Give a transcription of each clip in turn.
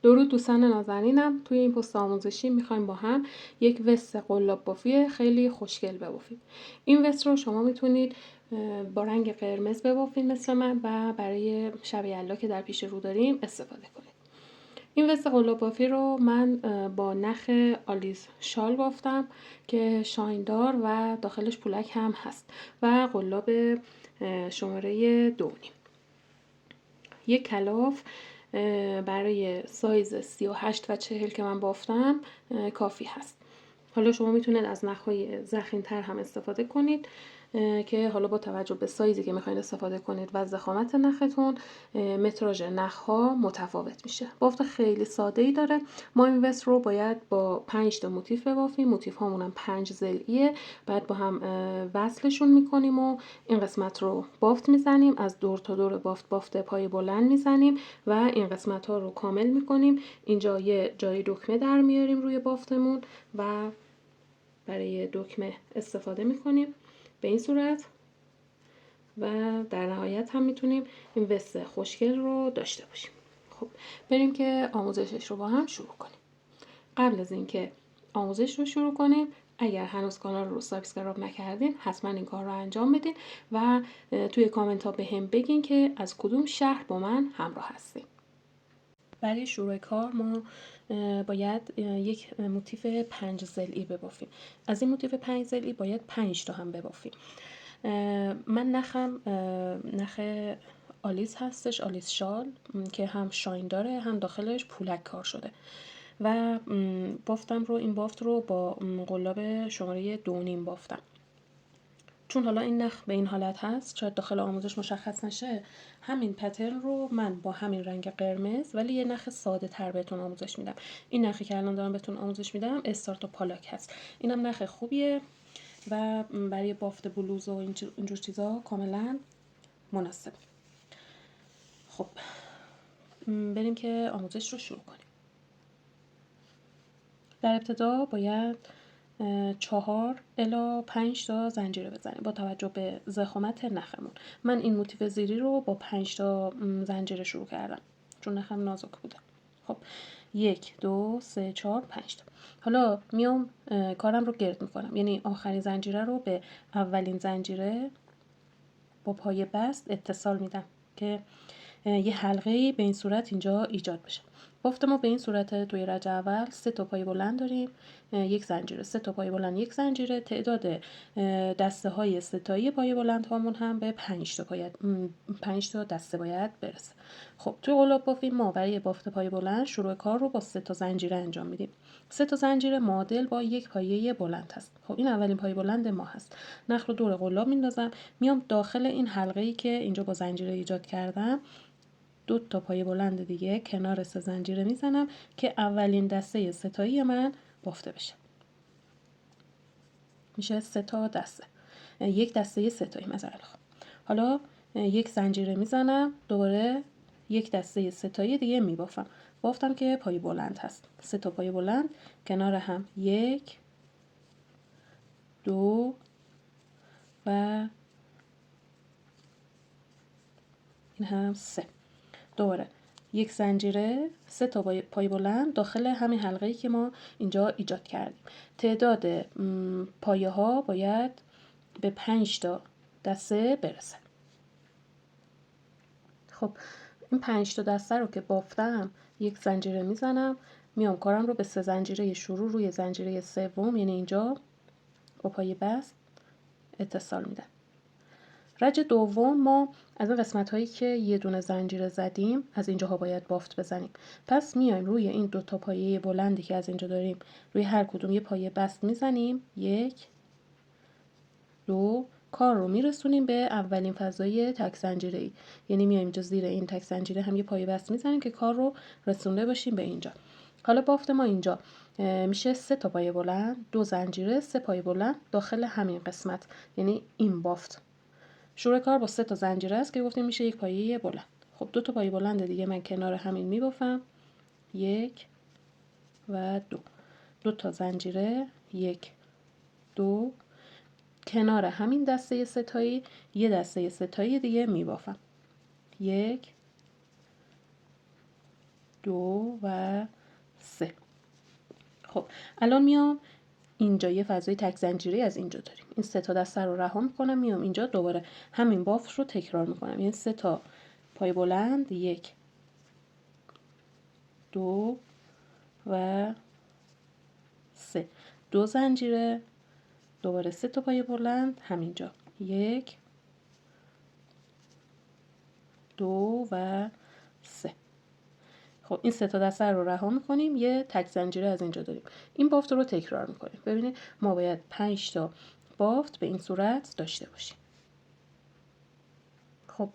درود دوستان نازنینم. توی این پست آموزشی میخوایم با هم یک وست قلاب بافی خیلی خوشگل ببافیم. این وست رو شما میتونید با رنگ قرمز ببافید مثل من و برای شب یلدا که در پیش رو داریم استفاده کنید. این وست قلاب بافی رو من با نخ آلیز شال بافتم که شایندار و داخلش پولک هم هست و قلاب شماره 2.5. یک کلاف برای سایز 38 و 40 که من بافتم کافی هست. حالا شما میتونید از نخهای ضخیم‌تر هم استفاده کنید که حالا با توجه به سایزی که میخواین استفاده کنید و ضخامت نختون متراژ نخها متفاوت میشه. بافت خیلی ساده‌ای داره. ما این وست رو باید با 5 تا موتیف ببافیم. موتیف هامون هم 5 ضلعیه. بعد با هم وصلشون میکنیم و این قسمت رو بافت میزنیم. از دور تا دور بافت پای بلند میزنیم و این قسمت ها رو کامل میکنیم. اینجا یه جای دکمه در میاریم روی بافتمون و برای دکمه استفاده میکنیم به این صورت و در نهایت هم میتونیم این وست خوشگل رو داشته باشیم. خب بریم که آموزشش رو با هم شروع کنیم. قبل از اینکه آموزش رو شروع کنیم اگر هنوز کانال رو سابسکرایب نکردین حتما این کار رو انجام بدین و توی کامنت ها به هم بگین که از کدوم شهر با من همراه هستین. برای شروع کار ما باید یک موتیف 5 ضلعی ببافیم. از این موتیف 5 ضلعی باید 5 تا هم ببافیم. من نخم نخ آلیز هستش، آلیز شال که هم شاین داره هم داخلش پولک کار شده و بافتم رو این بافت رو با قلاب شماره 2.5 بافتم. چون حالا این نخ به این حالت هست شاید داخل آموزش مشخص نشه، همین پترن رو من با همین رنگ قرمز ولی یه نخ ساده تر بهتون آموزش میدم. این نخی که الان دارم بهتون آموزش میدم استارت و پالاک هست. اینم نخ خوبیه و برای بافت بلوز و اینجور چیزا کاملا مناسب. خب بریم که آموزش رو شروع کنیم. در ابتدا باید 4 الی 5 تا زنجیره بزنیم با توجه به ضخامت نخمون. من این موتیف زیری رو با 5 تا زنجیره شروع کردم چون نخم نازک بوده. خب 1 2 3 4 5 تا. حالا میام کارم رو گرد میکنم، یعنی آخرین زنجیره رو به اولین زنجیره با پای بست اتصال میدم که یه حلقه‌ای به این صورت اینجا ایجاد بشه. بافت ما به این صورت توی رج اول 3 تا پای بلند داریم، یک زنجیره، 3 تا پای بلند، یک زنجیره. تعداد دسته های ستایی پای بلند هامون هم به 5 تا دسته باید برسه. خب توی قلاب بافی ما برای بافت پای بلند شروع کار رو با 3 تا زنجیره انجام میدیم. 3 تا زنجیره معادل با یک پایه بلند هست. خب این اولین پای بلند ما هست. نخ رو دور قلاب میندازم، میام داخل این حلقه‌ای که اینجا با زنجیره ایجاد کردم 2 تا پای بلند دیگه کنار 3 زنجیره میزنم که اولین دسته ستایی من بافته بشه. میشه 3 تا دسته، یک دسته ستایی مثلا. حالا یک زنجیره میزنم، دوباره یک دسته ستایی دیگه میبافم. بافتم که پای بلند هست. 3 تا پای بلند کنار هم، 1 2 و این هم 3. دوباره یک زنجیره، 3 تا پای بلند داخل همین حلقه‌ای که ما اینجا ایجاد کردیم. تعداد پایه ها باید به 5 تا دسته برسه. خب این 5 تا دسته رو که بافتم یک زنجیره میزنم، میام کارم رو به 3 زنجیره شروع روی زنجیره سوم، یعنی اینجا با پای بست اتصال میدم. رج دوم ما از این قسمت هایی که یه دونه زنجیره زدیم از اینجاها باید بافت بزنیم. پس میایم روی این 2 تا پایه بلندی که از اینجا داریم روی هر کدوم یه پایه بست میزنیم، 1 2. کار رو میرسونیم به اولین فضای تک زنجیره ای، یعنی میایم اینجا زیر این تک زنجیره هم یه پایه بست میزنیم که کار رو رسونده باشیم به اینجا. حالا بافت ما اینجا میشه 3 تا پایه بلند، 2 زنجیره، 3 پایه بلند داخل همین قسمت، یعنی این بافت. شروع کار با 3 تا زنجیره است که گفتیم میشه یک پایه بلند. خب 2 تا پایه بلند دیگه من کنار همین میبافم، 1 و 2. 2 تا زنجیره، 1 2 کنار همین دسته ستایی یه دسته ستایی دیگه میبافم، 1 2 و 3. خب الان میام اینجا یه فضای تک زنجیره از اینجا داریم. این 3 تا دسته رو رها میکنم، میام اینجا دوباره همین بافت رو تکرار میکنم. یعنی 3 تا پای بلند، 1 2 و 3. 2 زنجیره، دوباره 3 تا پای بلند همینجا، 1 2 و 3. خب این 3 تا دسته رو رها میکنیم، یه تک زنجیره از اینجا داریم. این بافت رو تکرار میکنیم. ببینید ما باید 5 تا بافت به این صورت داشته باشیم. خب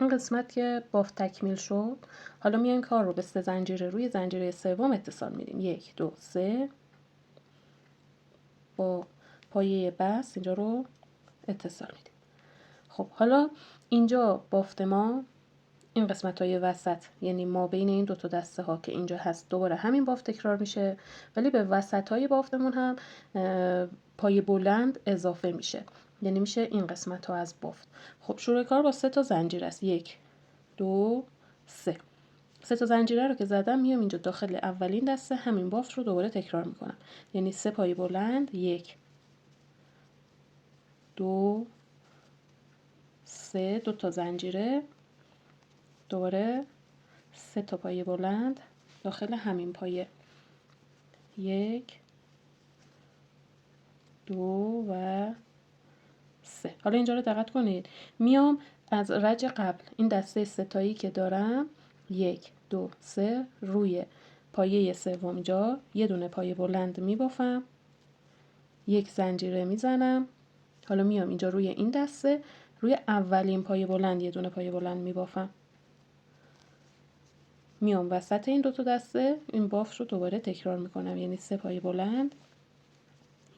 این قسمت که بافت تکمیل شد، حالا میایم کار رو به 3 زنجیره روی زنجیره سوم اتصال میدیم. 1 2 3 با پایه بست اینجا رو اتصال میدیم. خب حالا اینجا بافت ما این قسمت های وسط، یعنی ما بین این دو تا دسته ها که اینجا هست، دوباره همین بافت تکرار میشه، ولی به وسط های بافتمون هم پای بلند اضافه میشه، یعنی میشه این قسمت ها از بافت. خب شروع کار با 3 تا زنجیره است. 1 2 3. 3 تا زنجیره رو که زدم میام اینجا داخل اولین دسته همین بافت رو دوباره تکرار میکنم. یعنی 3 پای بلند، 1 2 3، 2 تا زنجیره، دوباره 3 تا پایه بلند داخل همین پایه، 1 2 و 3. حالا اینجا رو دقت کنید، میام از رج قبل این دسته 3 تایی که دارم 1 2 3 روی پایه سوم جا یه دونه پایه بلند میبافم، 1 زنجیره میزنم. حالا میام اینجا روی این دسته روی اولین پایه بلند یه دونه پایه بلند میبافم، میام وسط این دو تا دسته این بافت رو دوباره تکرار میکنم. یعنی 3 پایه بلند،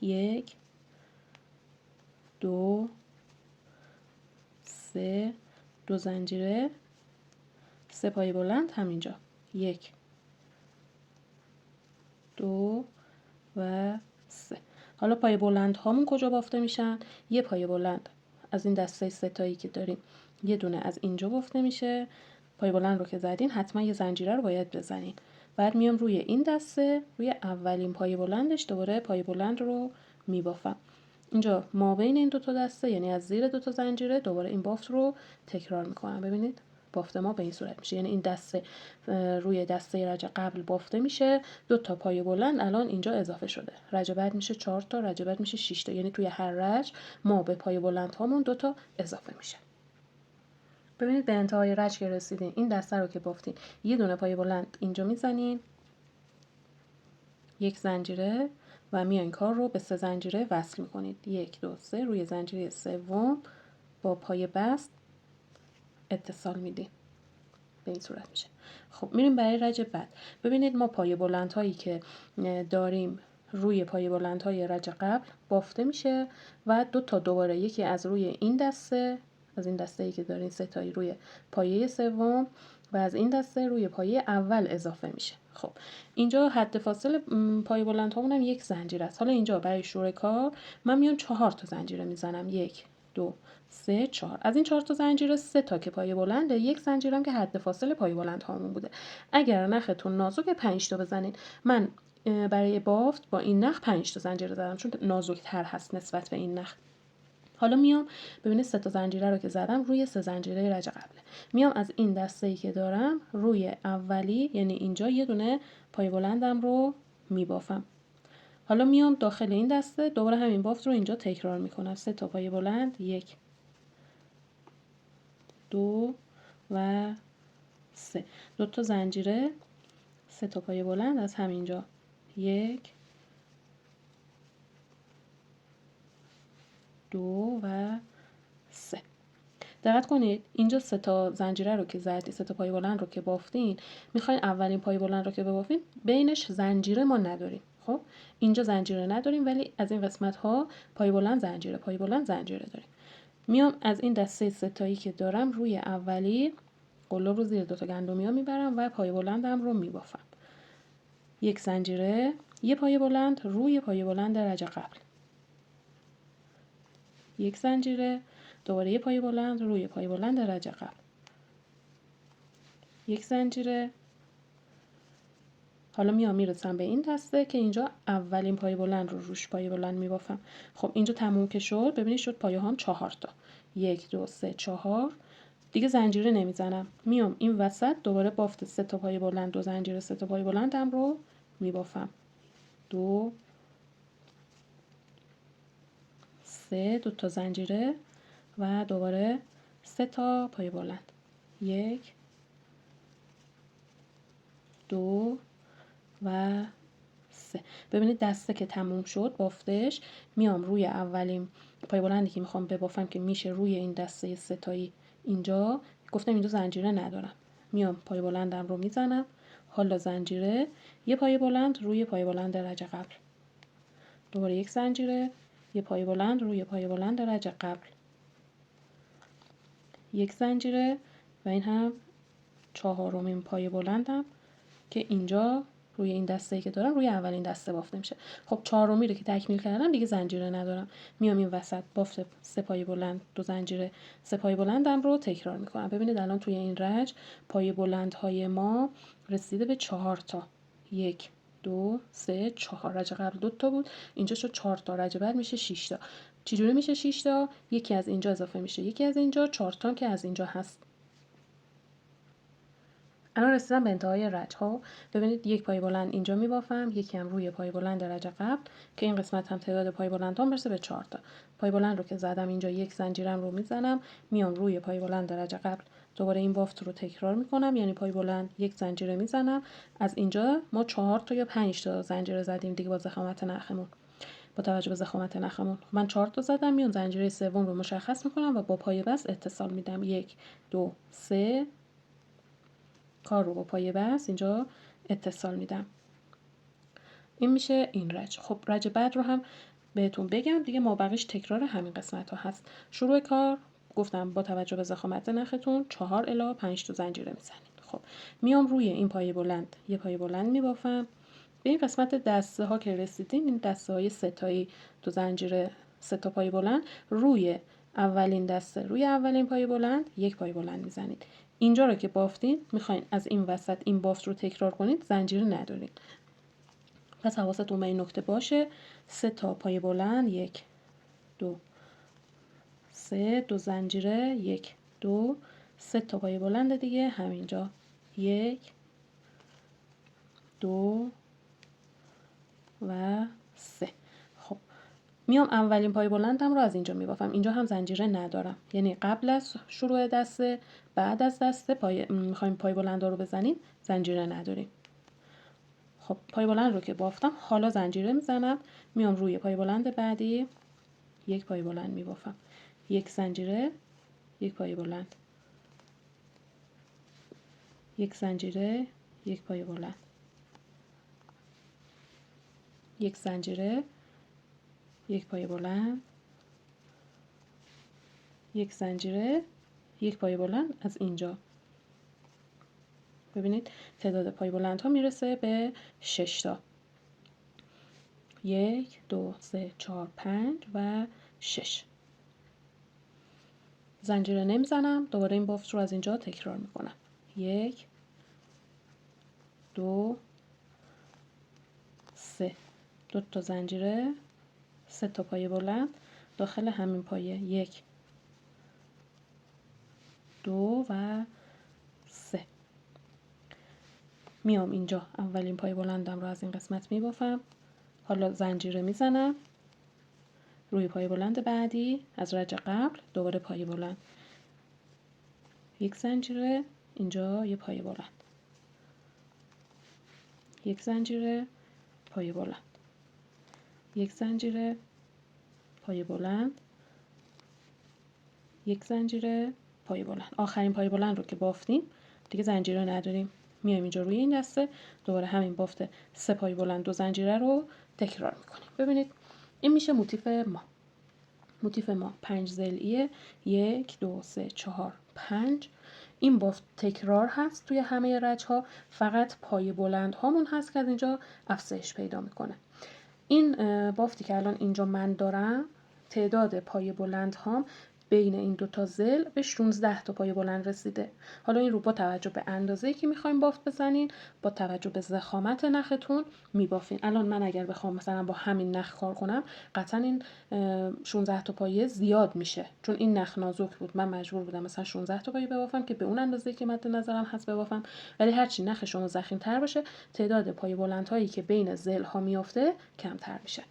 1 2 3، 2 زنجیره، 3 پایه بلند همینجا، 1 2 و 3. حالا پایه بلند هامون کجا بافته میشن؟ یه پایه بلند از این دسته 3 تایی که داریم یه دونه از اینجا بافته میشه. پایه بلند رو که زدین حتما یه زنجیره رو باید بزنین. بعد میام روی این دسته روی اولین پایه بلندش دوباره پایه بلند رو میبافم. اینجا ما بین این دو تا دسته، یعنی از زیر دو تا زنجیره دوباره این بافت رو تکرار میکنم. ببینید بافت ما به این صورت میشه، یعنی این دسته روی دسته رج قبل بافته میشه، 2 تا پایه بلند الان اینجا اضافه شده، رج بعد میشه 4 تا، رج بعد میشه 6 تا، یعنی توی هر رج ما به پایه بلند هامون 2 تا اضافه میشه. ببینید به انتهای رج که رسیدین، این دسته رو که بافتین یه دونه پایه بلند اینجا میزنین، 1 زنجیره و میان کار رو به 3 زنجیره وصل میکنید. 1 2 3 روی زنجیره سوم با پای بست اتصال میدیم، به این صورت میشه. خب میریم برای رج بعد. ببینید ما پای بلند هایی که داریم روی پای بلند های رج قبل بافته میشه و 2 تا دوباره، یکی از روی این دسته، از این دسته ای که دارین 3 تایی روی پایه سوم و از این دسته روی پایه اول اضافه میشه. خب اینجا حد فاصل پای بلند هامون هم 1 زنجیره است. حالا اینجا برای شروع کار من میام 4 تا زنجیره میزنم، 1 2 3 4. از این 4 تا زنجیره 3 تا که پایه بلنده، 1 زنجیرم که حد فاصل پایه بلند هامون بوده. اگر نختون نازک 5 تا بزنین. من برای بافت با این نخ 5 تا زنجیره زدم چون نازک تر هست نسبت به این نخ. حالا میام ببینید 3 تا زنجیره رو که زدم روی 3 زنجیره رج قبله، میام از این دسته ای که دارم روی اولی، یعنی اینجا یه دونه پایه بلندم رو میبافم. حالا میام داخل این دسته دوباره همین بافت رو اینجا تکرار میکنم. 3 تا پایه بلند، 1 2 و 3، 2 تا زنجیره، 3 تا پایه بلند از همینجا، 1 2 و 3. دقت کنید اینجا 3 تا زنجیره رو که زدی، 3 تا پایه بلند رو که بافتین، میخواین اولین پایه بلند رو که ببافین بینش زنجیره ما نداریم. خب اینجا زنجیره نداریم ولی از این قسمت ها پایه بلند زنجیره، پایه بلند زنجیره داریم. میام از این دسته 3 تایی که دارم روی اولی قلاب رو زیر 2 تا گندمی ها میبرم و پایه بلندم رو میبافم. 1 زنجیره، یه پایه بلند روی پایه بلند رج قبل، 1 زنجیره، دوباره یه پایه بلند روی پایه بلند رج قبل، 1 زنجیره، حالا میرسم به این دسته که اینجا اولین پای بلند رو روش پای بلند میبافم. خب اینجا تموم که شد، ببینید شد پایه هام 4 تا. 1 2 3 4. دیگه زنجیره نمیزنم. میام این وسط دوباره بافت 3 تا پای بلند، 2 زنجیره 3 تا پای بلندم رو میبافم. 2 3 2 تا زنجیره و دوباره 3 تا پای بلند. 1 2 و 3. ببینید دسته که تموم شد بافتش، میام روی اولین پای بلندی که میخوام ببافم که میشه روی این دسته 3 تایی اینجا، گفتم اینجا زنجیره ندارم، میام پای بلندم رو میزنم. حالا زنجیره، یه پای بلند روی پای بلند رج قبل، دوباره یک زنجیره، یه پای بلند روی پای بلند رج قبل، یک زنجیره و این هم 4مین پای بلندم که اینجا روی این دسته‌ای که دارم روی اولین دسته بافته میشه. خب 4می رو که تکمیل کردم دیگه زنجیره ندارم، میام این وسط بافت 3 پای بلند 2 زنجیره 3 پای بلندم رو تکرار میکنم. ببینید الان توی این رج پای بلندهای ما رسیده به 4 تا. 1 2 3 4. رج قبل 2 تا بود، اینجا شد 4 تا. رج بعد میشه 6 تا. چجوری میشه 6 تا؟ یکی از اینجا اضافه میشه، یکی از اینجا، 4 تا که از اینجا هست. الان رسیدم به انتهای رج ها. ببینید یک پای بلند اینجا میبافم، یکی هم روی پای بلند رج قبل که این قسمت هم تعداد پای بلند هم برسه به 4 تا. پای بلند رو که زدم اینجا یک زنجیرم رو میزنم، میام روی پای بلند رج قبل، دوباره این بافت رو تکرار میکنم، یعنی پای بلند یک زنجیره میزنم. از اینجا ما 4 تا یا 5 تا زنجیره زدیم دیگه با ضخامت نخمون. با توجه به ضخامت نخمون من 4 تا زدم، میام زنجیره سوم رو مشخص میکنم و با پای بس اتصال میدم. 1 2 3 کار رو با پای بس اینجا اتصال میدم. این میشه این رج. خب رج بعد رو هم بهتون بگم دیگه، ما بقیش تکرار همین قسمت ها هست. شروع کار گفتم با توجه به ضخامت نختون 4 الی 5 تا زنجیره میزنید. خب میام روی این پای بلند یه پای بلند میبافم. به این قسمت دسته ها که رسیدیم، این دسته های 3 تایی 2 زنجیره 3 تا پای بلند، روی اولین دسته روی اولین پای بلند یک پای بلند میزنید. اینجا رو که بافتین میخواین از این وسط این بافت رو تکرار کنید، زنجیره ندارید. پس حواستون به این نکته باشه. 3 تا پای بلند 1 2 3 2 زنجیره 1 2 3 تا پای بلند دیگه همینجا 1 2 و 3. خب میام اولین پای بلندم رو از اینجا میبافم. اینجا هم زنجیره ندارم، یعنی قبل از شروع دسته بعد از دسته میخوایم پای بلندا رو بزنیم، زنجیره نداریم. خب پای بلند رو که بافتم، حالا زنجیره میزنم، میام روی پای بلند بعدی یک پای بلند میبافم، یک زنجیره یک پای بلند، یک زنجیره یک پای بلند، یک زنجیره یک پای بلند، یک زنجیره یک پای بلند. از اینجا ببینید تعداد پای بلند ها میرسه به 6 تا. 1 2 3 4 5 و 6. زنجیره نمیزنم، دوباره این بافت رو از اینجا تکرار میکنم. 1 2 3 2 تا زنجیره 3 تا پای بلند داخل همین پایه 1 2 و 3. میام اینجا اولین پای بلندم رو از این قسمت میبافم، حالا زنجیره میزنم روی پای بلند بعدی از رج قبل، دوباره پای بلند، یک زنجیره اینجا یه پای بلند، یک زنجیره پای بلند، یک زنجیره پای بلند، یک زنجیره پای بلند. آخرین پای بلند رو که بافتیم دیگه زنجیره نداریم، میایم اینجا روی این دسته دوباره همین بافت 3 پای بلند 2 زنجیره رو تکرار میکنیم. ببینید این میشه موتیف ما. موتیف ما 5 ضلعیه، 1 2 3 4 5. این بافت تکرار هست توی همه رج ها، فقط پای بلند هامون هست که از اینجا افزایش پیدا میکنه. این بافتی که الان اینجا من دارم، تعداد پای بلند هام بین این دوتا زل به 16 تا پایه بلند رسیده. حالا این رو با توجه به اندازه‌ای که میخوایم بافت بزنین، با توجه به ضخامت نختون میبافین. الان من اگر بخوام مثلا با همین نخ کار کنم، قطعا این 16 تا پایه زیاد میشه، چون این نخ نازک بود. من مجبور بودم مثلا 16 تا پایه ببافم که به اون اندازه‌ای که مد نظرم هست ببافم. ولی هرچی نخ شما ضخیم‌تر باشه، تعداد پایه بلندهایی که بین زل‌ها میافته کمتر میشه.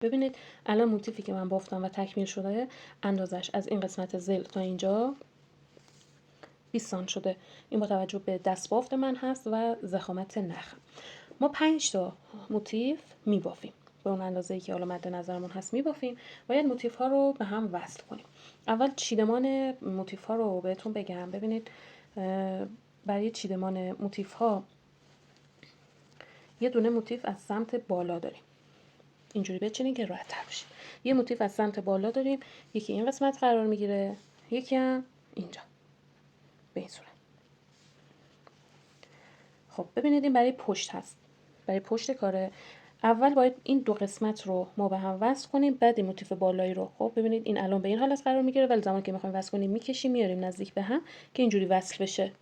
ببینید الان موتیفی که من بافتم و تکمیل شده، اندازش از این قسمت زل تا اینجا 20 سانت شده. این با توجه به دست بافت من هست و ضخامت نخ. ما 5 تا موتیف میبافیم به اون اندازه‌ای که حالا مد نظرمون هست میبافیم. باید موتیف ها رو به هم وصل کنیم. اول چیدمان موتیف ها رو بهتون بگم. ببینید برای چیدمان موتیف ها یه دونه موتیف از سمت بالا داریم، اینجوری بچینین که راحت تر بشه. یه موتیف از سمت بالا داریم، یکی این قسمت قرار میگیره، یکی هم اینجا به این صورت. خب ببینید این برای پشت هست، برای پشت کاره. اول باید این دو قسمت رو ما به هم وصل کنیم، بعد این موتیف بالایی رو. خب ببینید این الان به این حالت قرار میگیره، ولی زمانی که میخوایم وصل کنیم میکشیم میاریم نزدیک به هم که اینجوری وصل بشه.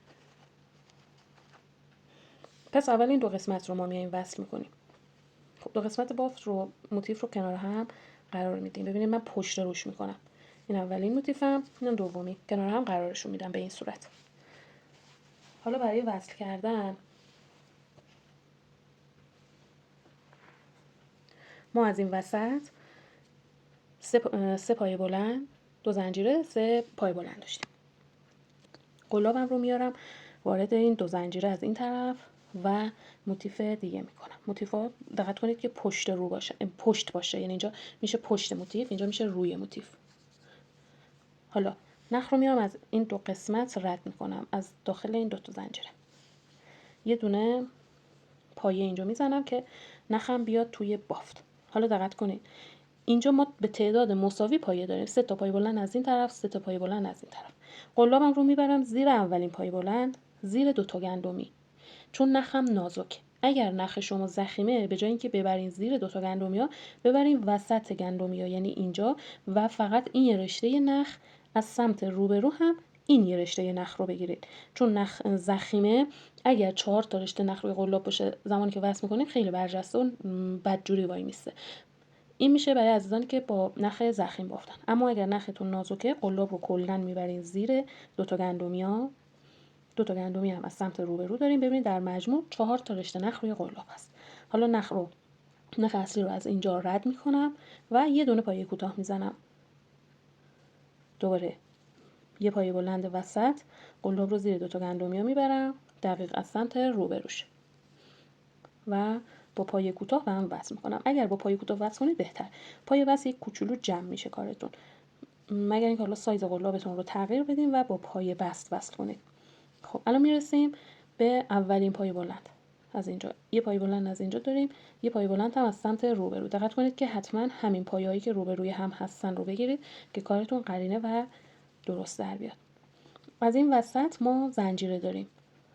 پس اول این دو قسمت رو ما میایم وصل میکنیم. خب دو قسمت بافت رو موتیف رو کنار هم قرار میدیم. ببینید من پشت روش میکنم، این اولین موتیفم، این دومی، کنار هم قرارشون میدم به این صورت. حالا برای وصل کردن ما از این وسط سه پایه بلند، 2 زنجیره، 3 پایه بلند داشتیم. قلابم رو میارم وارد این 2 زنجیره از این طرف و موتیف دیگه میکنم. موتیفا دقت کنید که پشت رو باشه، پشت باشه، یعنی اینجا میشه پشت موتیف، اینجا میشه روی موتیف. حالا نخ رو میام از این دو قسمت رد میکنم، از داخل این 2 تا زنجیره. یه دونه پایه اینجا میزنم که نخم بیاد توی بافت. حالا دقت کنید اینجا ما به تعداد مساوی پایه داریم، 3 تا پایه بلند از این طرف، 3 تا پایه بلند از این طرف. قلابم رو میبرم زیر اولین پایه بلند، زیر 2 تا گندمی، چون نخم نازک. اگر نخ شما ضخیمه، به جای اینکه ببرین زیر 2 تا گندمیا، ببرین وسط گندمیا، یعنی اینجا، و فقط این یه رشته نخ از سمت روبرو هم این یه رشته نخ رو بگیرید. چون نخ ضخیمه، اگر 4 تا رشته نخ روی قلاب باشه، زمانی که وصل می‌کنیم خیلی برجسته و بدجوری وای میسته. این میشه برای عزیزانی که با نخ ضخیم بافتن. اما اگر نختون نازکه، قلاب رو کلا میبرین زیر 2 تا گندمیا. 2 تا گندمی هم از سمت روبرو داریم. ببینید در مجموع 4 تا رشته نخ روی قلاب هست. حالا نخ اصلی رو از اینجا رد میکنم و یه دونه پایه کوتاه میزنم. دوباره یه پایه بلند وسط، قلاب رو زیر 2 تا گندمیا میبرم دقیق از سمت روبروش و با پایه کوتاه به هم وصل میکنم. اگر با پایه کوتاه وصل کنید بهتر. پایه وصل یک کوچولو جمع میشه کارتون، مگر اینکه حالا سایز قلابتون رو تغییر بدین و با پایه بست وصل کنید. خب الان میرسیم به اولین پایه بلند. از اینجا یه پایه بلند از اینجا داریم، یه پایه بلند هم از سمت روبرو. دقت کنید که حتما همین پایه‌هایی که روبروی هم هستن رو بگیرید که کارتون قرینه و درست در بیاد. از این وسط ما زنجیره داریم،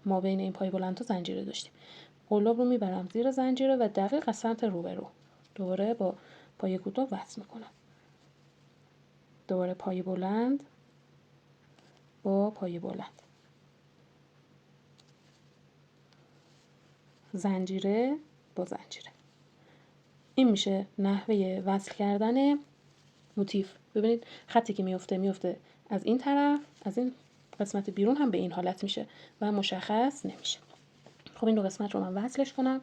ما بین این پایه بلندها زنجیره داشتیم. قلاب رو میبرم زیر زنجیره و دقیق از سمت روبرو دوباره با پایه کوتاه وصل میکنم. دوباره پایه بلند با پایه بلند، زنجیره با زنجیره. این میشه نحوه وصل کردن موتیف. ببینید خطی که میفته از این طرف، از این قسمت بیرون هم به این حالت میشه و مشخص نمیشه. خب این دو قسمت رو من وصلش کنم.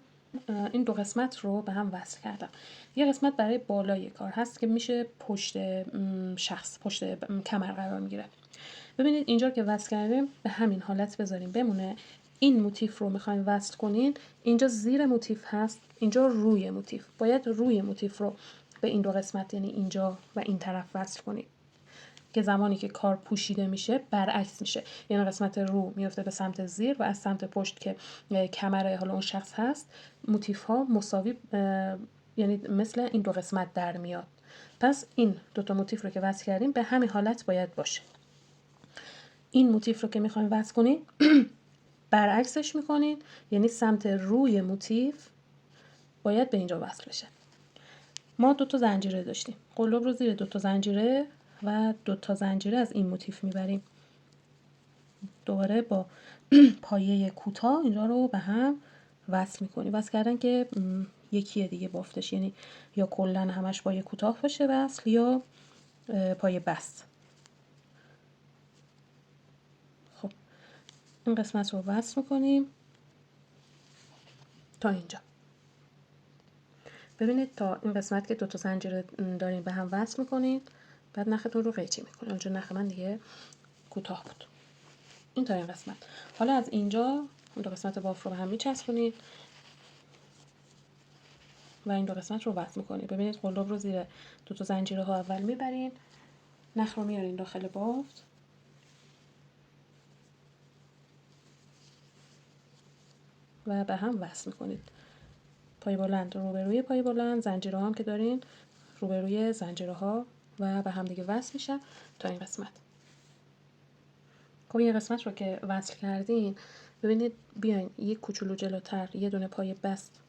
این دو قسمت رو به هم وصل کردم. یه قسمت برای بالای کار هست که میشه پشت شخص، پشت کمر قرار میگیره. ببینید اینجا که وصل کردیم به همین حالت بذاریم بمونه. این موتیف رو میخوایم وصل کنین، اینجا زیر موتیف هست، اینجا روی موتیف. باید روی موتیف رو به این دو قسمت، یعنی اینجا و این طرف وصل کنید که زمانی که کار پوشیده میشه برعکس میشه، یعنی قسمت رو میفته به سمت زیر و از سمت پشت که کمر حالا اون شخص هست، موتیف ها مساوی، یعنی مثل این دو قسمت در میاد. پس این دو تا موتیف رو که وصل کردیم به همین حالت باید باشه. این موتیف رو که میخوایم وصل کنیم برعکسش میکنین، یعنی سمت روی موتیف باید به اینجا وصل بشه. ما 2 تا زنجیره داشتیم، قلاب رو زیر 2 تا زنجیره و 2 تا زنجیره از این موتیف میبریم. دوباره با پایه کوتاه اینجا رو به هم وصل میکنیم. وصل کردن که یکیه دیگه بافتش، یعنی یا کلا همش پایه کوتاه باشه وصل یا پایه بست. خب این قسمت رو وصل میکنیم تا اینجا. ببینید تا این قسمت که 2 تا زنجیره دارین به هم وصل میکنید، بعد نختون رو قیچی میکنید. اونجا نخ من دیگه کوتاه بود. این تا این قسمت. حالا از اینجا اون 2 قسمت بافت رو به هم میچسبونید و این 2 قسمت رو وصل میکنید. ببینید قلاب رو زیر 2 تا زنجیره ها اول میبرین، نخ رو میارین داخل بافت و به هم وصل میکنید. پای بلند روبروی پای بلند، زنجیره ها هم که دارین روبروی زنجیره ها و به هم دیگه وصل میشن تا این قسمت. خب این قسمت رو که وصل کردین، ببینید بیاین یک کوچولو جلوتر یه دونه پای بست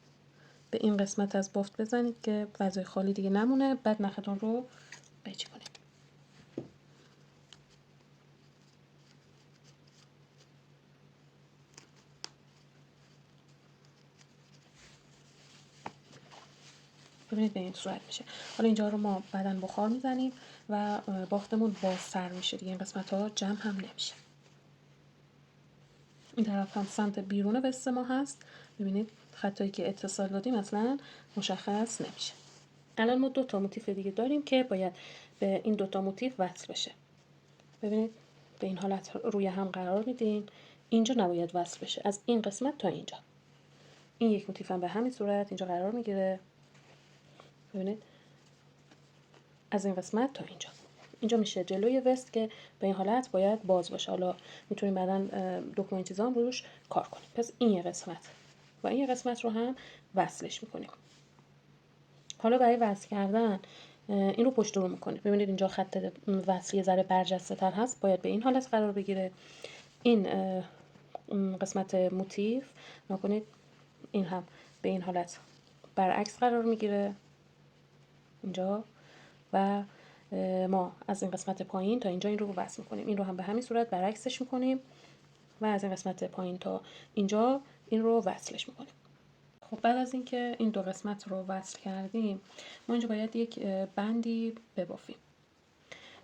به این قسمت از بافت بزنید که فضای خالی دیگه نمونه. بعد نختون رو قیچی کنید. ببینید به این صورت میشه. حالا اینجا رو ما بعداً بخار میزنیم و بافتمون بازتر میشه دیگه، این قسمت ها جمع هم نمیشه. این طرف هم سمت بیرون وست ما هست. ببینید خطایی که اتصال دادیم اصلا مشخص نمیشه. الان ما 2 تا موتیف دیگه داریم که باید به این 2 تا موتیف وصل بشه. ببینید به این حالت روی هم قرار میدین. اینجا نباید وصل بشه، از این قسمت تا اینجا. این یک موتیف هم به همین صورت اینجا قرار میگیره. ببینید از این قسمت تا اینجا میشه جلوی وست که به این حالت باید باز باشه. حالا میتونیم بعداً دکمه چیزام روش کار کنیم. پس این یه قسمت و این یه قسمت رو هم وصلش میکنیم. حالا برای وصل کردن این رو پشت رو میکنیم. ببینید اینجا خط وصلی ذره برجسته تر هست، باید به این حالت قرار بگیره. این قسمت موتیف نکنید این هم به این حالت برعکس قرار میگیره اینجا و ما از این قسمت پایین تا اینجا این رو وصل میکنیم. این رو هم به همین صورت برعکسش میکنیم و از این قسمت پایین تا اینجا این رو وصلش میکنیم. خب بعد از اینکه این 2 قسمت رو وصل کردیم، ما اینجا باید یک بندی ببافیم.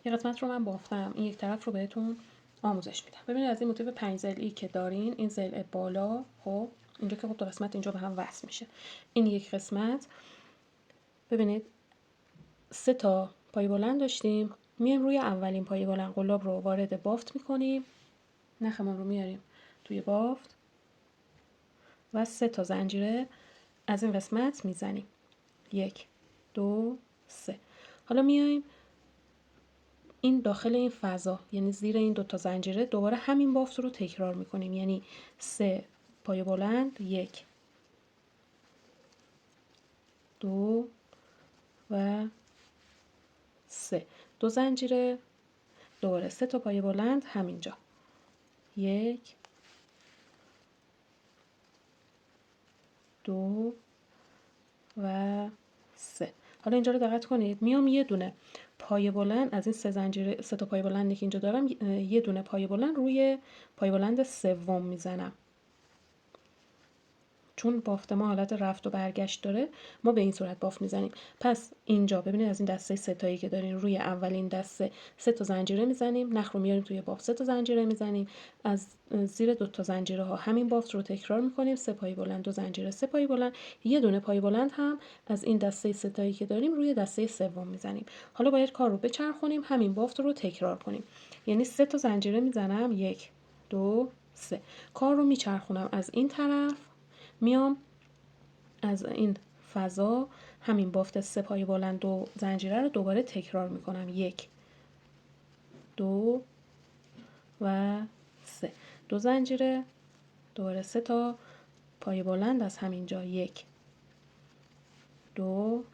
یه قسمت رو من بافتم، این یک طرف رو بهتون آموزش میدم. ببینید از این موتیف 5 ضلعی که دارین، این ضلع بالا، خب اینجا که خب 2 قسمت اینجا به هم وصل میشه. این یک قسمت ببینید 3 تا پای بلند داشتیم، میایم روی اولین پای بلند قلاب رو وارد بافت میکنیم، نخمون رو میاریم توی بافت و 3 تا زنجیره از این قسمت میزنیم. 1 2 3. حالا میایم این داخل این فضا، یعنی زیر این 2 تا زنجیره دوباره همین بافت رو تکرار میکنیم، یعنی 3 پای بلند، 1 2 و 3. 2 زنجیره، دوباره 3 تا پای بلند همینجا، 1 2 و 3. حالا اینجا رو دقت کنید، میام یه دونه پای بلند از این 3 زنجیره، 3 تا پای بلندی که اینجا دارم، یه دونه پای بلند روی پای بلند سوم میزنم. چون بافت ما حالت رفت و برگشت داره، ما به این صورت بافت میزنیم. پس اینجا ببینید از این دسته 3 تایی که دارین روی اولین دسته 3 تا زنجیره میزنیم، نخ رو میاریم توی بافت 3 تا زنجیره میزنیم، از زیر 2 تا زنجیره ها همین بافت رو تکرار میکنیم، 3 پای بلند، 2 زنجیره، 3 پای بلند، یه دونه پای بلند هم از این دسته 3 تایی که داریم روی دسته سوم میزنیم. حالا باید کار رو بچرخونیم، همین بافت رو تکرار کنیم. یعنی 3 تا زنجیره میزنم، 1 2 3. کار رو میچرخونم از این طرف، میام از این فضا همین بافت 3 پای بلند و زنجیره رو دوباره تکرار میکنم، 1 2 و 3. 2 زنجیره، دوباره 3 تا پای بلند از همینجا، 1 2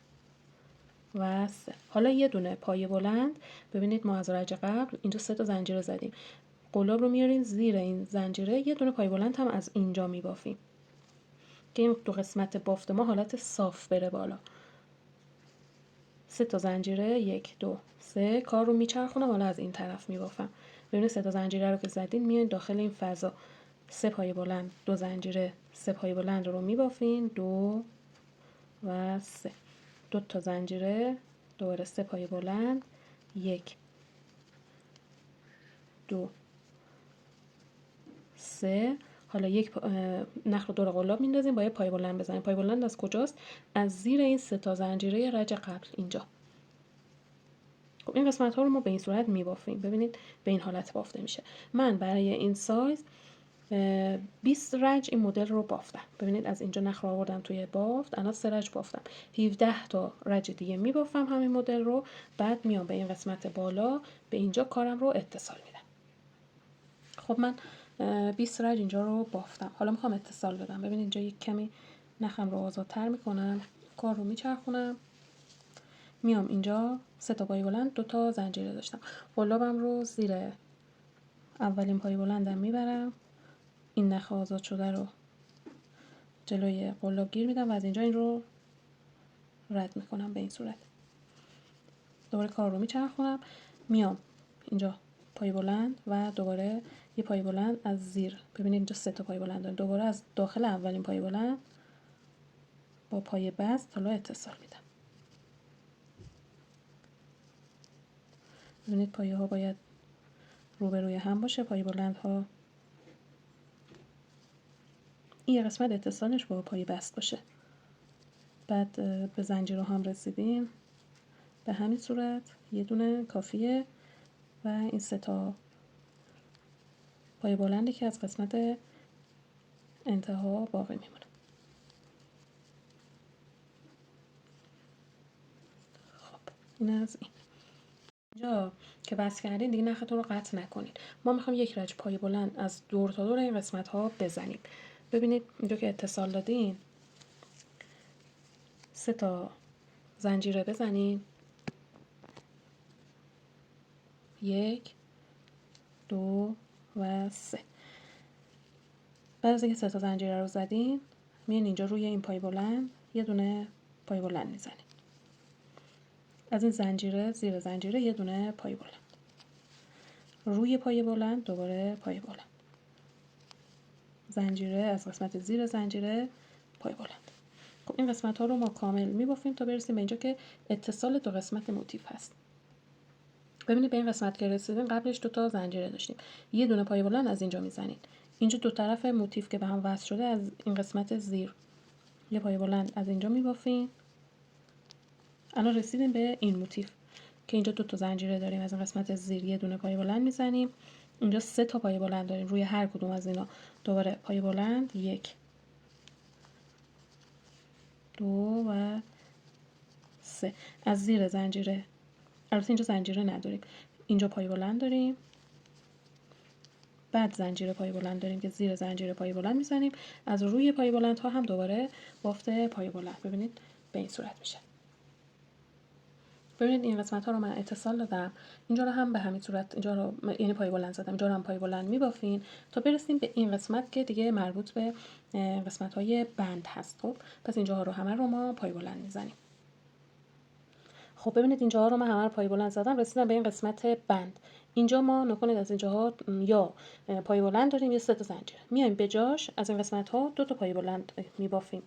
و 3. حالا یه دونه پای بلند، ببینید ما از رج قبل اینجا 3 تا زنجیره زدیم، قلاب رو میاریم زیر این زنجیره، یه دونه پای بلند هم از اینجا میبافیم که این 2 قسمت بافت ما حالت صاف بره بالا. 3 تا زنجیره 1 2 3 کار رو میچرخونم، حالا از این طرف میبافم. ببینید 3 تا زنجیره رو که زدین میاین داخل این فضا 3 پای بلند 2 زنجیره 3 پای بلند رو میبافین 2 و 3 2 تا زنجیره دوباره 3 پای بلند 1 2 3. حالا یک نخ رو دور قلاب میندازیم با یه پای بلند بزنیم. پای بلند از کجاست؟ از زیر این 3 تا زنجیره رج قبل اینجا. خب این قسمت ها رو ما به این صورت میبافیم. ببینید به این حالت بافته میشه. من برای این سایز 20 رج این مدل رو بافتم. ببینید از اینجا نخ رو آوردم توی بافت، الان 3 رج بافتم. 17 تا رج دیگه میبافم همین مدل رو، بعد میام به این قسمت بالا به اینجا کارم رو اتصال میدم. خب من 20 رج اینجا رو بافتم. حالا میخوام اتصال بدم. ببینید اینجا یک کمی نخم رو آزادتر میکنم، کار رو میچرخونم، میام اینجا 3 تا پای بلند 2 تا زنجیره داشتم. قلابم رو زیر اولین پای بلندم میبرم، این نخ آزاد شده رو جلوی قلاب گیر میدم و از اینجا این رو رد میکنم به این صورت. دوباره کار رو میچرخونم، میام اینجا پای بلند و دوباره یه پای بلند از زیر. ببینید اینجا 3 تا پای بلند دارم. دوباره از داخل اولین پای بلند با پای بست حالا اتصال میدم. ببینید پایه ها باید روبروی هم باشه، پای بلند ها این قسمت اتصالش با پای بست باشه. بعد به زنجیر رو هم رسیدیم به همین صورت یه دونه کافیه و این 3 تا پای بلندی که از قسمت انتها باقی میمونه. خب این از این. اینجا که بس کردین دیگه نختون رو قطع نکنید. ما میخوام یک رج پای بلند از دور تا دور این قسمت ها بزنیم. ببینید اینجا که اتصال دادین 3 تا زنجیره بزنین، 1 2 و 3. بعد از اینکه 3 تا زنجیره رو زدین میان اینجا روی این پای بلند یه دونه پای بلند میزنین. از این زنجیره زیر زنجیره یه دونه پای بلند، روی پای بلند دوباره پای بلند، زنجیره از قسمت زیر زنجیره پای بلند. خب این قسمت ها رو ما کامل میبافیم تا برسیم به اینجا که اتصال دو قسمت موتیف هست. ببینید به این قسمت که رسیدیم قبلش 2 تا زنجیره داشتیم، یه دونه پای بلند از اینجا میزنید. اینجا دو طرف موتیف که به هم وصل شده از این قسمت زیر یه پای بلند از اینجا میبافیم. الان رسیدیم به این موتیف که اینجا 2 تا زنجیره داریم، از این قسمت زیر یه دونه پای بلند میزنیم. اینجا 3 تا پای بلند داریم، روی هر کدوم از اینا دوباره پای بلند 1 2 و 3. از زیر زنجیره، البته اینجا زنجیره نداریم، اینجا پای بلند داریم، بعد زنجیره پای بلند داریم که زیر زنجیره پای بلند میزنیم. از روی پای بلند ها هم دوباره بافت پای بلند. ببینید به این صورت میشه. ببینید این قسمت ها رو من اتصال دادم، اینجا رو هم به همین صورت، اینجا رو یعنی پای بلند زدم، اینجا رو هم پای بلند میبافین تا برسیم به این قسمت که دیگه مربوط به قسمت های بند هست. خب پس اینجاها رو همه رو ما پای بلند میزنیم. خب ببینید اینجاها رو من همه رو پای بلند زدم، رسیدم به این قسمت بند. اینجا ما نکنید از اینجاها یا پای بلند داریم یا 3 تا زنجیره، میایم به جاش از این قسمت ها 2 تا پای بلند میبافیم.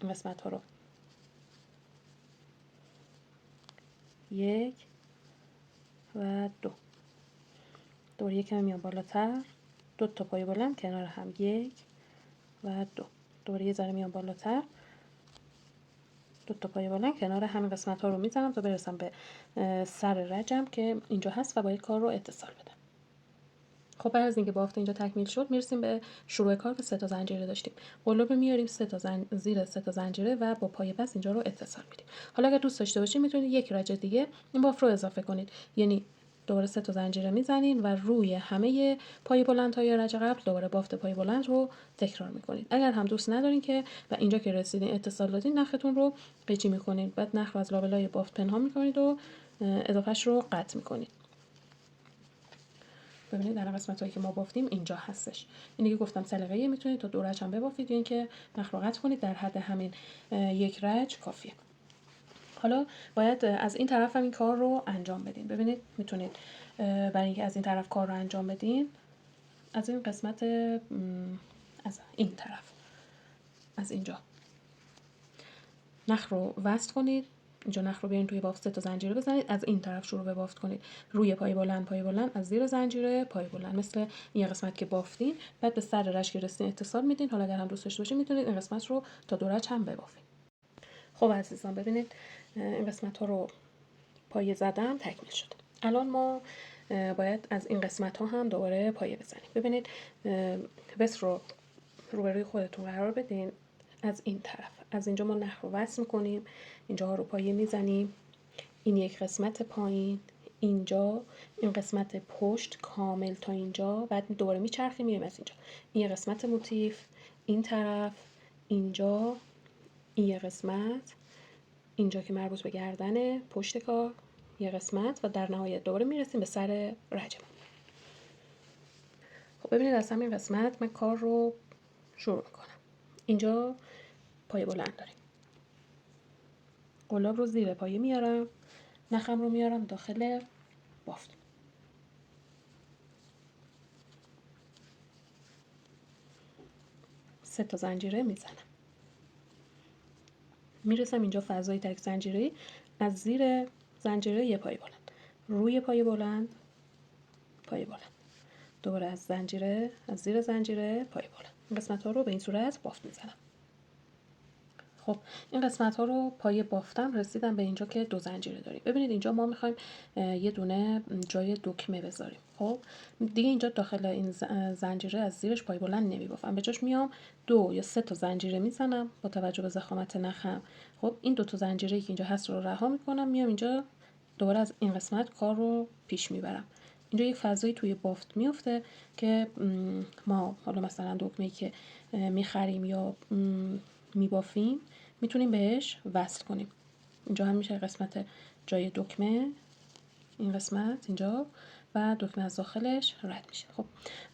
این قسمت ها رو 1 و 2 دوباره یکم میام بالاتر 2 تا پای بلند کنار هم 1 و 2 دوباره یه ذره میام بالاتر 2 تا پای بلند کنار همین قسمت ها رو میزنم تا برسم به سر رجم که اینجا هست و باید کار رو اتصال بدم. خب بعد از اینکه بافت اینجا تکمیل شد میرسیم به شروع کار که 3 تا زنجیره داشتیم. قلاب میاریم 3 تا زیر 3 تا زنجیره و با پای بست اینجا رو اتصال میدیم. حالا اگر دوست داشته باشید میتونید یک رج دیگه این بافت رو اضافه کنید، یعنی دوباره 3 تا زنجیره میزنین و روی همه پای بلندهای رج قبل دوباره بافت پای بلند رو تکرار میکنید. اگر هم دوست ندارین که و اینجا که رسیدین اتصال دادین نختون رو قیچی میکنید، بعد نخ رو از لابلای بافت پنهان میکنید و اضافهش رو قطع میکنید. ببینید در قسمت هایی که ما بافتیم اینجا هستش. این دیگه گفتم سلیقه‌ای، میتونید تا دو رج هم ببافید یا اینکه نخ رو قطع کنید، در حد همین یک رج کافیه. حالا باید از این طرف هم این کار رو انجام بدین. ببینید میتونید برای اینکه از این طرف کار رو انجام بدین، از این قسمت، از این طرف، از اینجا نخ رو وصل کنید. اینجا نخ رو بیارین توی بافت 3 تا زنجیره بزنید، از این طرف شروع به بافت کنید، روی پای بلند از زیر زنجیره پای بلند، مثل این قسمت که بافتین. بعد به سر رشک که رسیدین اتصال میدین. حالا اگر هم دوست داشته باشین میتونید این قسمت رو تا 2 رچ هم ببافید. خب عزیزان ببینید این قسمت ها رو پایه زدم، تکمیل شد. الان ما باید از این قسمت ها هم دوباره پایه بزنیم. ببینید وست رو روبروی خودتون قرار بدین. از این طرف، از اینجا ما نخ رو وصل میکنیم، اینجا رو پایه میزنیم. این یک قسمت پایین، اینجا این قسمت پشت کامل تا اینجا، بعد دوباره میچرخیم میایم از اینجا. این قسمت موتیف، این طرف، اینجا، این قسمت، اینجا که مربوط به گردن پشت کار یه قسمت، و در نهایت دوباره میرسیم به سر رجب. خب ببینید از همین قسمت من کار رو شروع میکنم. اینجا پایه بلند داریم، قلاب رو زیر پایه میارم، نخم رو میارم داخل بافت، سه تا زنجیره میزنم، میرسم اینجا فضای تک زنجیره، از زیر زنجیره یه پایه بلند، روی پایه بلند، پایه بلند، دوباره از زنجیره، از زیر زنجیره پایه بلند. این قسمت ها رو به این صورت بافت میزنم. خب این قسمت ها رو پایه بافتم، رسیدم به اینجا که 2 زنجیره داریم. ببینید اینجا ما میخوایم یه دونه جای دکمه بذاریم. خب دیگه اینجا داخل این زنجیره از زیرش پایه بلند نمیبافم، به جاش میام 2 یا 3 تا زنجیره میزنم با توجه به ضخامت نخم. خب این 2 تا زنجیره که اینجا هست رو رها میکنم، میام اینجا دوباره از این قسمت کار رو پیش میبرم. اینجا یک فضایی توی بافت میفته که ما حالا مثلا دکمه‌ای که میخریم یا میبافیم میتونیم بهش وصل کنیم. اینجا هم میشه قسمت جای دکمه، این قسمت اینجا، و دکمه از داخلش رد میشه. خب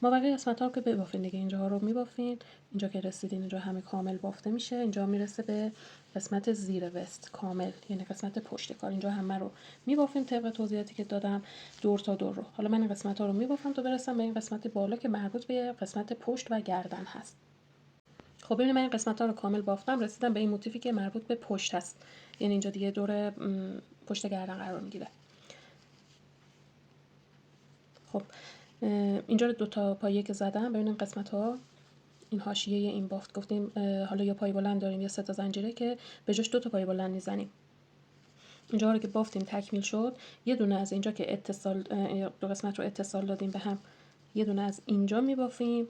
ما بقیه قسمت ها رو که ببافین دیگه، اینجا رو میبافین، اینجا که رسیدین اینجا همه کامل بافته میشه. اینجا میرسه به قسمت زیر وست کامل، یعنی قسمت پشت کار. اینجا همه رو میبافیم طبق توضیحاتی که دادم دور تا دور رو. حالا من این قسمت ها رو میبافم تا برسم به این قسمت بالا که مربوط به قسمت پشت و گردن هست. خب ببینید من این قسمت ها رو کامل بافتم، رسیدم به این موتیفی که مربوط به پشت هست، یعنی اینجا دیگه دور پشت گردن قرار میگیره. خب اینجا رو 2 تا پایه که زدم، ببینید قسمت ها، این حاشیه این بافت گفتیم حالا یا پای بلند داریم یا 3 تا زنجیره که به جاش 2 تا پای بلند میزنیم. اینجا رو که بافتیم تکمیل شد، یه دونه از اینجا که اتصال 2 قسمت رو اتصال دادیم به هم، یه دونه از اینجا میبافیم.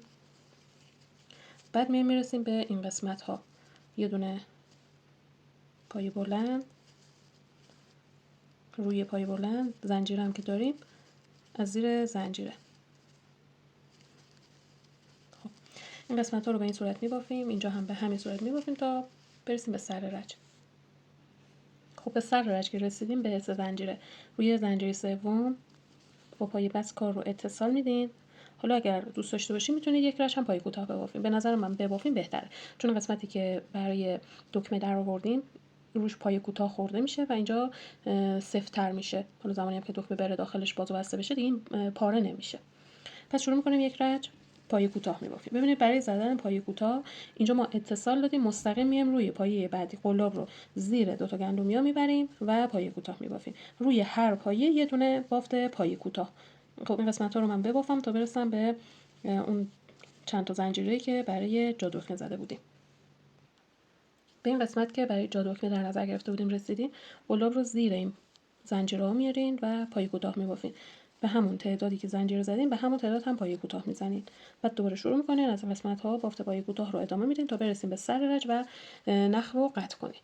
بعد میرسیم به این قسمت ها، یه دونه پای بلند، روی پای بلند، زنجیره هم که داریم از زیر زنجیره. خب این قسمت ها رو به این صورت میبافیم، اینجا هم به همین صورت میبافیم تا برسیم به سر رج. خب به سر رج که رسیدیم به 3 زنجیره، روی زنجیره سوم با پای بست کار رو اتصال میدین. حالا اگر دوست داشته باشین میتونید یک رج هم پای کوتاه ببافین. به نظر من ببافین بهتره، چون قسمتی که برای دکمه در آوردیم روش پای کوتاه خورده میشه و اینجا سفت‌تر میشه. حالا زمانی هم که دکمه بره داخلش باز و بسته بشه دیگه این پاره نمیشه. پس شروع میکنیم یک رج پای کوتاه میبافیم. ببینید برای زدن پای کوتاه اینجا ما اتصال دادیم، مستقیم میایم روی پایه بعدی قلاب رو زیر 2 تا گندمیا میبریم و پای کوتاه میبافیم. روی هر پایه یه دونه بافت پای کوتاه. خب این قسمت ها رو من ببافم تا برسم به اون چند تا زنجیره‌ای که برای جا دکمه زده بودیم. به این قسمت که برای جا دکمه در نظر گرفته بودیم رسیدیم، قلاب رو زیر این زنجیرها میارین و پای کوتاه میبافین. به همون تعدادی که زنجیر زدین به همون تعداد هم پای کوتاه میزنین. بعد دوباره شروع میکنین از قسمت ها بافت پای کوتاه رو ادامه میدین تا برسیم به سر رج و نخ رو قطع کنین.